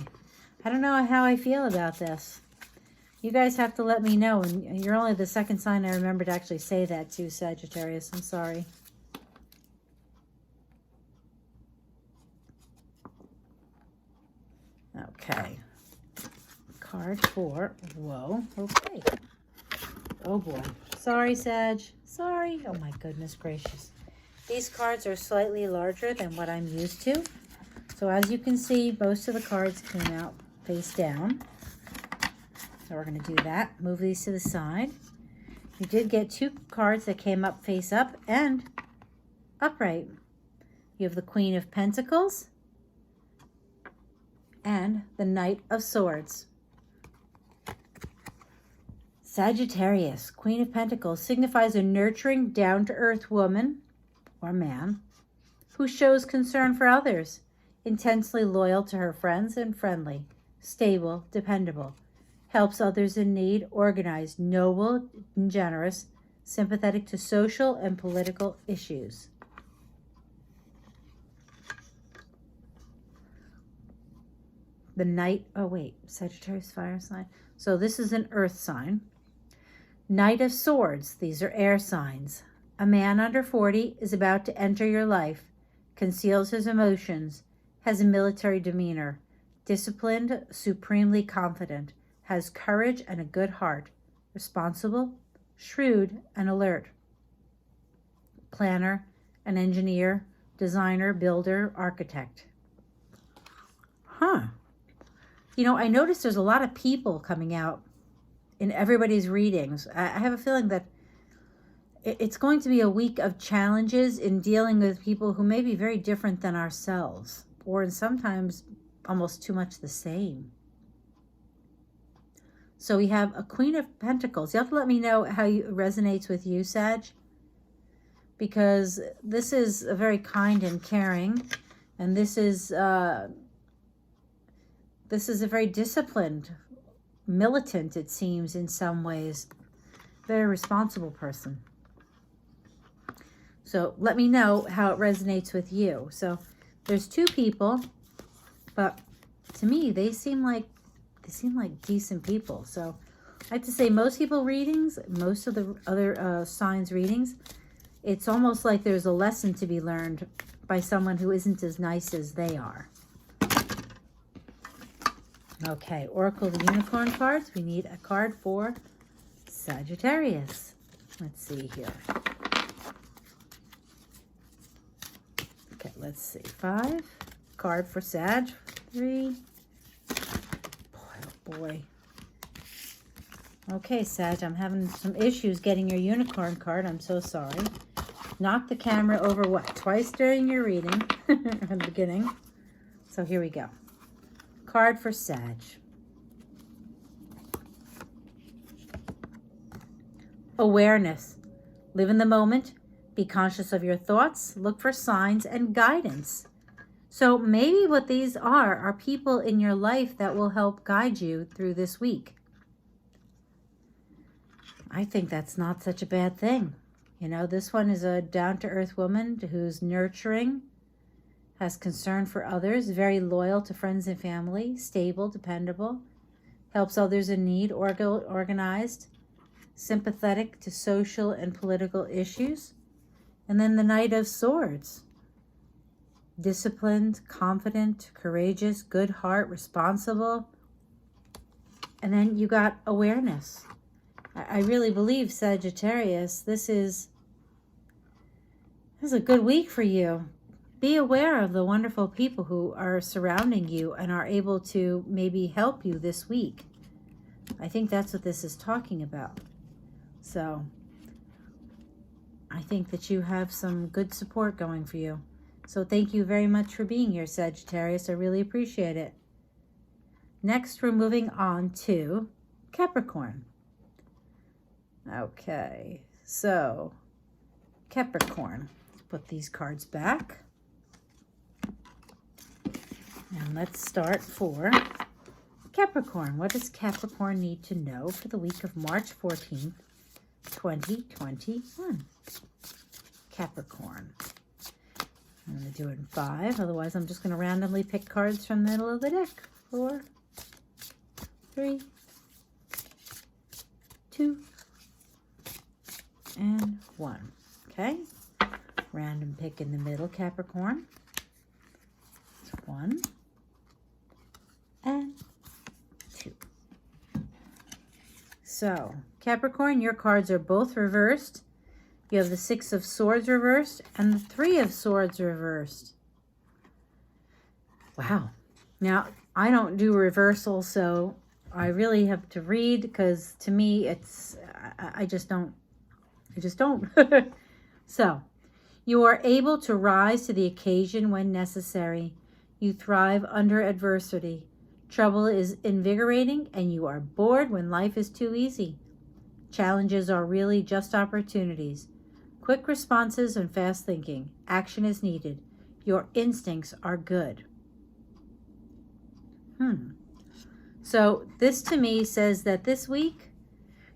I don't know how I feel about this. You guys have to let me know. And you're only the second sign I remember to actually say that to, Sagittarius. I'm sorry. Okay. Card 4. Whoa. Okay. Oh, boy. Sorry, Sag. Sorry. Oh, my goodness gracious. These cards are slightly larger than what I'm used to. So, as you can see, most of the cards came out face down. So, we're going to do that. Move these to the side. You did get 2 cards that came up face up and upright. You have the Queen of Pentacles and the Knight of Swords. Sagittarius, Queen of Pentacles, signifies a nurturing, down-to-earth woman or man who shows concern for others, intensely loyal to her friends and friendly, stable, dependable, helps others in need, organized, noble and generous, sympathetic to social and political issues. The Knight, oh wait, Sagittarius fire sign. So this is an earth sign. Knight of Swords, these are air signs. A man under 40 is about to enter your life, conceals his emotions, has a military demeanor, disciplined, supremely confident, has courage and a good heart, responsible, shrewd, and alert. Planner, an engineer, designer, builder, architect. Huh. You know, I noticed there's a lot of people coming out in everybody's readings. I have a feeling that it's going to be a week of challenges in dealing with people who may be very different than ourselves, or sometimes almost too much the same. So we have a Queen of Pentacles. You have to let me know how it resonates with you, Sag, because this is a very kind and caring, and this is a very disciplined, militant, it seems, in some ways, very responsible person. So let me know how it resonates with you. So there's two people, but to me, they seem like decent people. So I have to say, most people readings, most of the other signs readings, it's almost like there's a lesson to be learned by someone who isn't as nice as they are. Okay, Oracle of the Unicorn cards. We need a card for Sagittarius. Let's see here. Okay, let's see. 5. Card for Sag. 3. Boy. Okay, Sag, I'm having some issues getting your unicorn card. I'm so sorry. Knocked the camera over, what, twice during your reading in the beginning. So here we go. Card for Sag. Awareness. Live in the moment. Be conscious of your thoughts. Look for signs and guidance. So maybe what these are people in your life that will help guide you through this week. I think that's not such a bad thing. You know, this one is a down-to-earth woman who's nurturing, has concern for others, very loyal to friends and family, stable, dependable, helps others in need, organized, sympathetic to social and political issues. And then the Knight of Swords. Disciplined, confident, courageous, good heart, responsible. And then you got awareness. I really believe, Sagittarius, this is a good week for you. Be aware of the wonderful people who are surrounding you and are able to maybe help you this week. I think that's what this is talking about. So I think that you have some good support going for you. So thank you very much for being here, Sagittarius. I really appreciate it. Next, we're moving on to Capricorn. Okay, so Capricorn. Let's put these cards back. And let's start for Capricorn. What does Capricorn need to know for the week of March 14th, 2021? Capricorn. I'm going to do it in 5. Otherwise, I'm just going to randomly pick cards from the middle of the deck. 4, 3, 2, and 1. Okay. Random pick in the middle, Capricorn. 1 and 2. So, Capricorn, your cards are both reversed. You have the 6 of Swords reversed and the 3 of Swords reversed. Wow. Now, I don't do reversals, so I really have to read because to me it's, I just don't. So, you are able to rise to the occasion when necessary. You thrive under adversity. Trouble is invigorating and you are bored when life is too easy. Challenges are really just opportunities. Quick responses and fast thinking. Action is needed. Your instincts are good. So this to me says that this week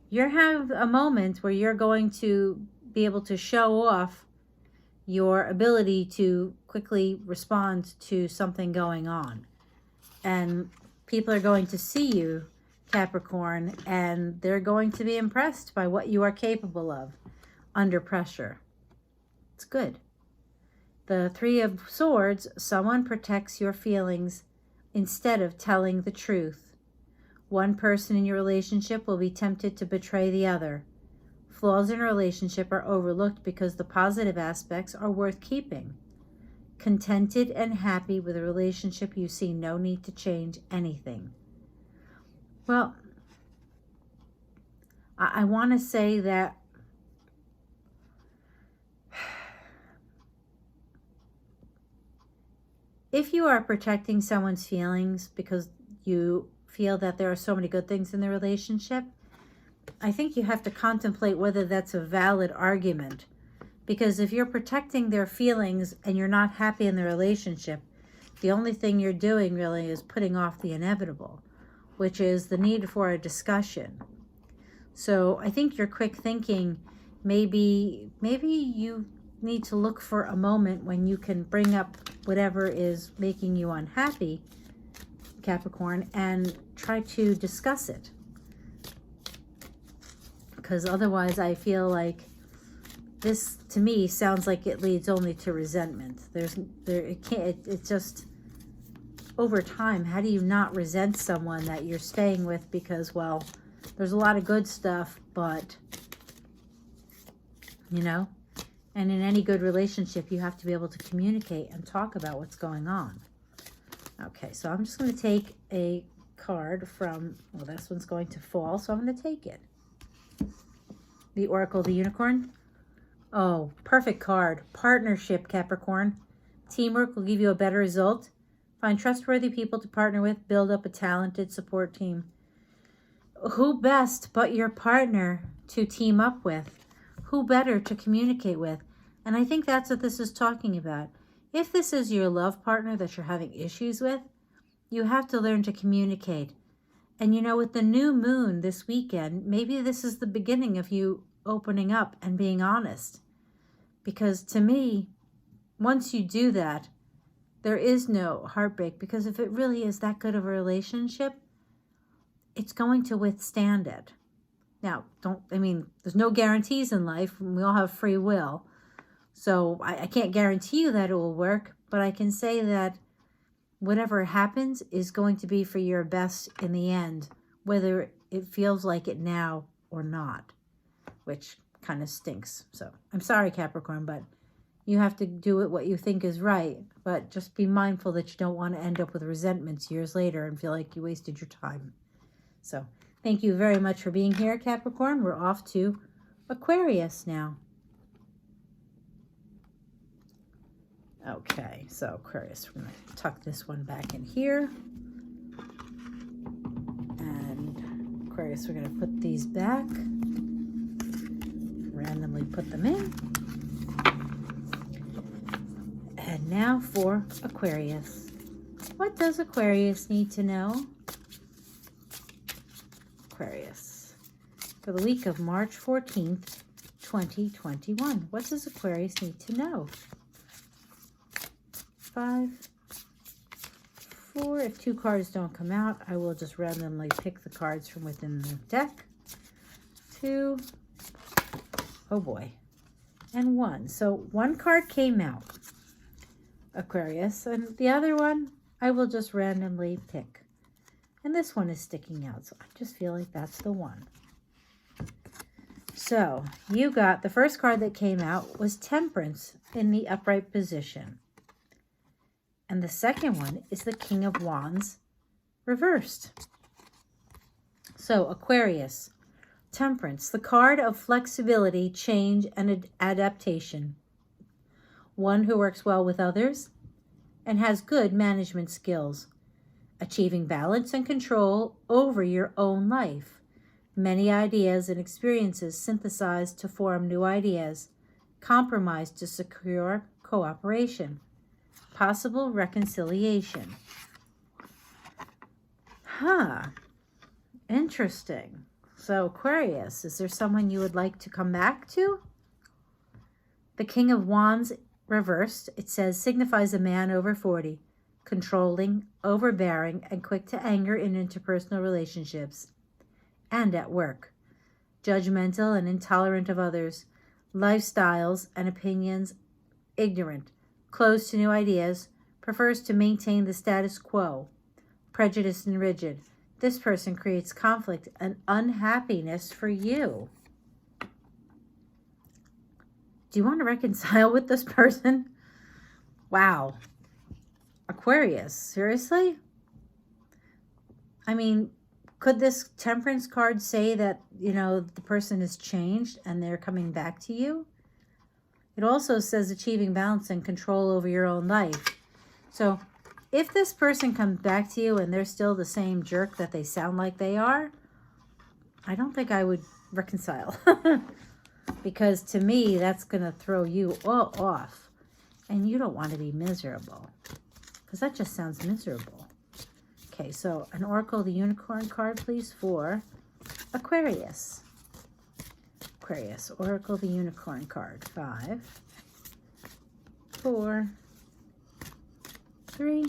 you have a moment where you're going to be able to show off your ability to quickly respond to something going on. And people are going to see you, Capricorn, and they're going to be impressed by what you are capable of under pressure. It's good. The 3 of Swords, someone protects your feelings instead of telling the truth. One person in your relationship will be tempted to betray the other. Flaws in a relationship are overlooked because the positive aspects are worth keeping. Contented and happy with a relationship, you see no need to change anything. Well, I want to say that if you are protecting someone's feelings because you feel that there are so many good things in the relationship, I think you have to contemplate whether that's a valid argument. Because if you're protecting their feelings and you're not happy in the relationship, the only thing you're doing really is putting off the inevitable, which is the need for a discussion. So I think you're quick thinking, maybe you need to look for a moment when you can bring up whatever is making you unhappy, Capricorn, and try to discuss it. Because otherwise I feel like this, to me, sounds like it leads only to resentment. It's just over time. How do you not resent someone that you're staying with? Because, well, there's a lot of good stuff, but, you know, and in any good relationship, you have to be able to communicate and talk about what's going on. Okay, so I'm just going to take a card from, well, this one's going to fall, so I'm going to take it. The Oracle, the Unicorn. Oh, perfect card. Partnership, Capricorn. Teamwork will give you a better result. Find trustworthy people to partner with. Build up a talented support team. Who best but your partner to team up with? Who better to communicate with? And I think that's what this is talking about. If this is your love partner that you're having issues with, you have to learn to communicate. And you know, with the new moon this weekend, maybe this is the beginning of you opening up and being honest. Because to me, once you do that, there is no heartbreak. Because if it really is that good of a relationship, it's going to withstand it. Now, there's no guarantees in life. We all have free will. So I can't guarantee you that it will work. But I can say that whatever happens is going to be for your best in the end, whether it feels like it now or not, which kind of stinks. So I'm sorry, Capricorn, but you have to do it what you think is right. But just be mindful that you don't want to end up with resentments years later and feel like you wasted your time. So thank you very much for being here, Capricorn. We're off to Aquarius now. Okay, so Aquarius, we're going to tuck this one back in here. And Aquarius, we're going to put these back. Randomly put them in. And now for Aquarius. What does Aquarius need to know? Aquarius. For the week of March 14th, 2021. What does Aquarius need to know? 5, 4. If 2 cards don't come out, I will just randomly pick the cards from within the deck. 2. Oh boy. And 1. So 1 card came out, Aquarius, and the other one I will just randomly pick. And this one is sticking out, so I just feel like that's the one. So you got, the first card that came out was Temperance in the upright position. And the second one is the King of Wands reversed. So Aquarius, Temperance, the card of flexibility, change, and adaptation. One who works well with others and has good management skills. Achieving balance and control over your own life. Many ideas and experiences synthesized to form new ideas. Compromise to secure cooperation. Possible reconciliation. Interesting. So Aquarius, is there someone you would like to come back to? The King of Wands reversed, it says, signifies a man over 40, controlling, overbearing, and quick to anger in interpersonal relationships and at work. Judgmental and intolerant of others. Lifestyles and opinions ignorant. Closed to new ideas, prefers to maintain the status quo, prejudiced and rigid. This person creates conflict and unhappiness for you. Do you want to reconcile with this person? Wow. Aquarius, seriously? I mean, Could this Temperance card say that, you know, the person has changed and they're coming back to you? It also says achieving balance and control over your own life. So if this person comes back to you and they're still the same jerk that they sound like they are, I don't think I would reconcile. Because to me, that's going to throw you all off. And you don't want to be miserable. Because that just sounds miserable. Okay, so an Oracle, the Unicorn card, please, for Aquarius. Aquarius, Oracle, the Unicorn card. 5, 4, 3,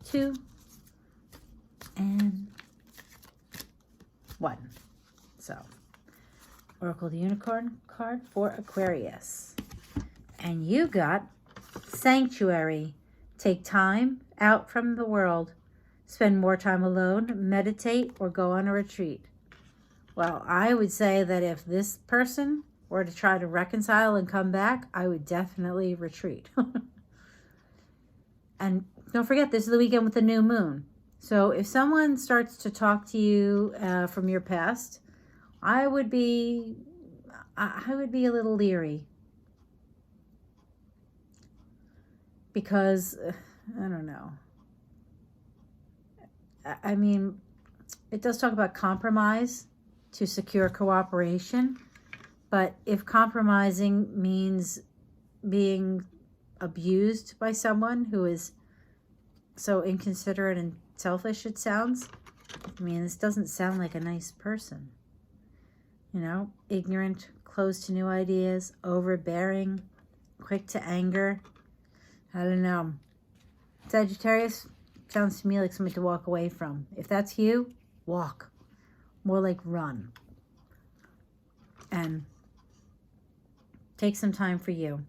2, and 1. So, Oracle, the Unicorn card for Aquarius. And you got Sanctuary. Take time out from the world. Spend more time alone, meditate, or go on a retreat. Well, I would say that if this person were to try to reconcile and come back, I would definitely retreat. And don't forget, this is the weekend with the new moon. So if someone starts to talk to you from your past, I would be a little leery. Because, I don't know. I mean, it does talk about compromise to secure cooperation. But if compromising means being abused by someone who is so inconsiderate and selfish, it sounds. I mean, this doesn't sound like a nice person. You know, ignorant, closed to new ideas, overbearing, quick to anger. I don't know. Sagittarius sounds to me like something to walk away from. If that's you, walk. More like run. And take some time for you.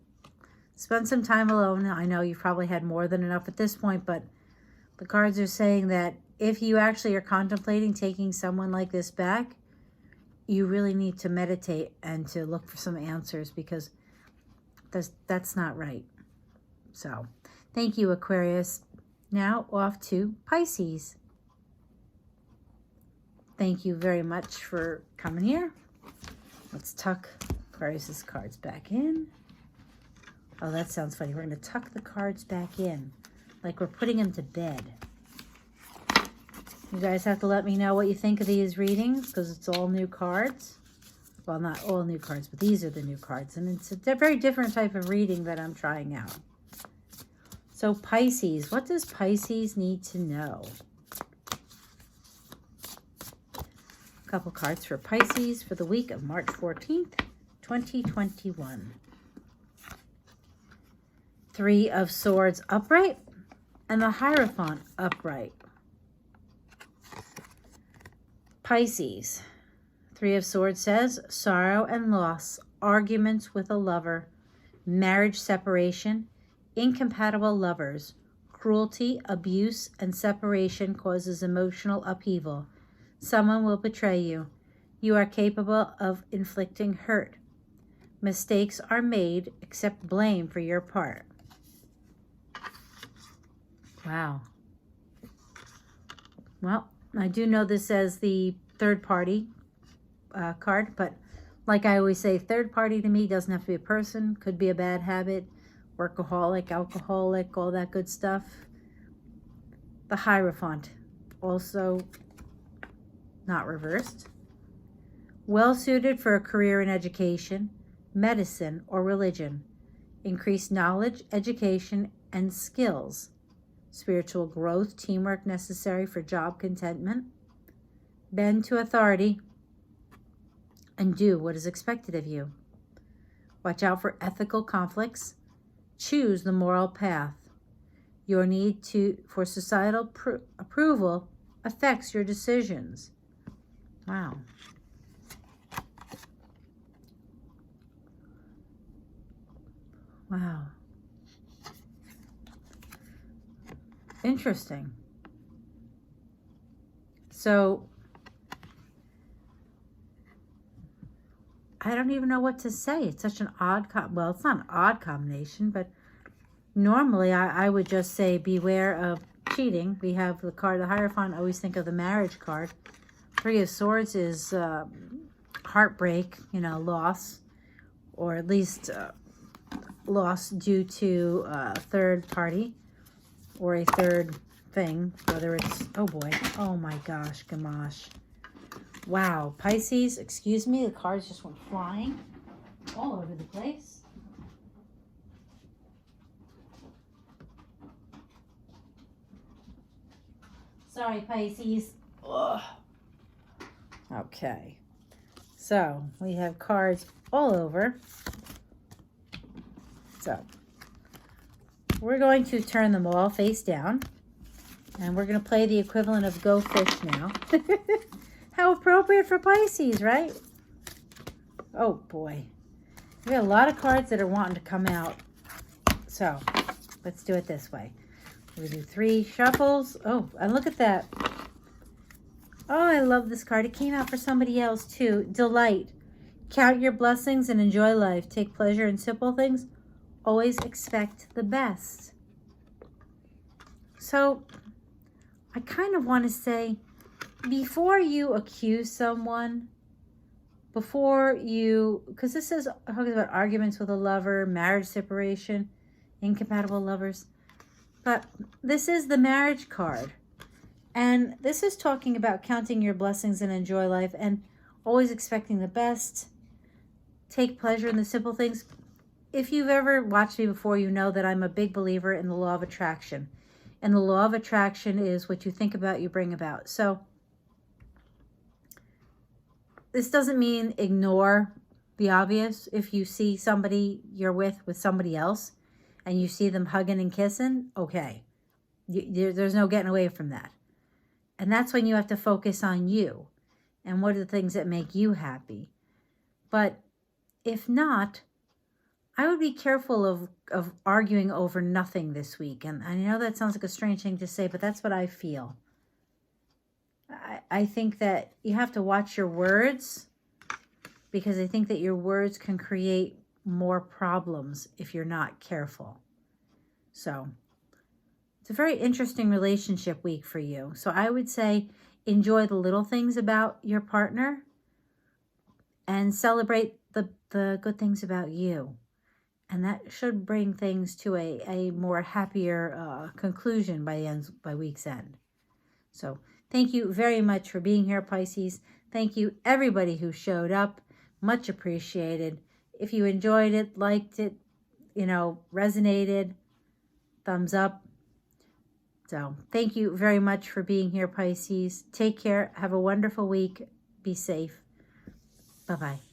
Spend some time alone. I know you've probably had more than enough at this point, but the cards are saying that if you actually are contemplating taking someone like this back, you really need to meditate and to look for some answers, because that's not right. So, thank you, Aquarius. Now, off to Pisces. Thank you very much for coming here. Let's tuck Aquarius's cards back in. Oh, that sounds funny. We're going to tuck the cards back in, like we're putting them to bed. You guys have to let me know what you think of these readings, because it's all new cards. Well, not all new cards, but these are the new cards. And it's a very different type of reading that I'm trying out. So Pisces, what does Pisces need to know? A couple cards for Pisces for the week of March 14th, 2021. 3 of Swords upright and the Hierophant upright. Pisces, 3 of Swords says sorrow and loss, arguments with a lover, marriage separation, incompatible lovers, cruelty, abuse, and separation causes emotional upheaval. Someone will betray you. You are capable of inflicting hurt. Mistakes are made, accept blame for your part. Wow. Well, I do know this says the third party card, but like I always say, third party to me doesn't have to be a person, could be a bad habit, workaholic, alcoholic, all that good stuff. The Hierophant, also not reversed. Well suited for a career in education, medicine, or religion. Increased knowledge, education, and skills. Spiritual growth, teamwork necessary for job contentment. Bend to authority and do what is expected of you. Watch out for ethical conflicts. Choose the moral path. Your need for societal approval affects your decisions. Wow. Wow. Interesting. So, I don't even know what to say. It's such an odd, well, it's not an odd combination, but normally I would just say beware of cheating. We have the card, the Hierophant. I always think of the marriage card. Three of Swords is heartbreak, you know, loss, or at least loss due to a third party or a third thing, whether it's, oh boy, oh my gosh, gamash. Wow, Pisces, excuse me, the cards just went flying all over the place. Sorry, Pisces. Ugh. Okay, so we have cards all over. So we're going to turn them all face down, and we're going to play the equivalent of Go Fish now. How appropriate for Pisces, right? Oh boy, we have a lot of cards that are wanting to come out. So let's do it this way. We're going to do 3 shuffles. Oh, and look at that. Oh, I love this card. It came out for somebody else too. Delight. Count your blessings and enjoy life. Take pleasure in simple things. Always expect the best. So I kind of want to say, before you accuse someone, before you, because this is talking about arguments with a lover, marriage separation, incompatible lovers, but this is the marriage card. And this is talking about counting your blessings and enjoy life and always expecting the best. Take pleasure in the simple things. If you've ever watched me before, you know that I'm a big believer in the law of attraction. And the law of attraction is what you think about, you bring about. So this doesn't mean ignore the obvious. If you see somebody you're with somebody else and you see them hugging and kissing, okay. There's no getting away from that. And that's when you have to focus on you and what are the things that make you happy. But if not, I would be careful of arguing over nothing this week. And I know that sounds like a strange thing to say, but that's what I feel. I think that you have to watch your words, because I think that your words can create more problems if you're not careful. So it's a very interesting relationship week for you. So I would say enjoy the little things about your partner and celebrate the good things about you. And that should bring things to a more happier conclusion by week's end. So thank you very much for being here, Pisces. Thank you, everybody who showed up. Much appreciated. If you enjoyed it, liked it, you know, resonated, thumbs up. So thank you very much for being here, Pisces. Take care. Have a wonderful week. Be safe. Bye-bye.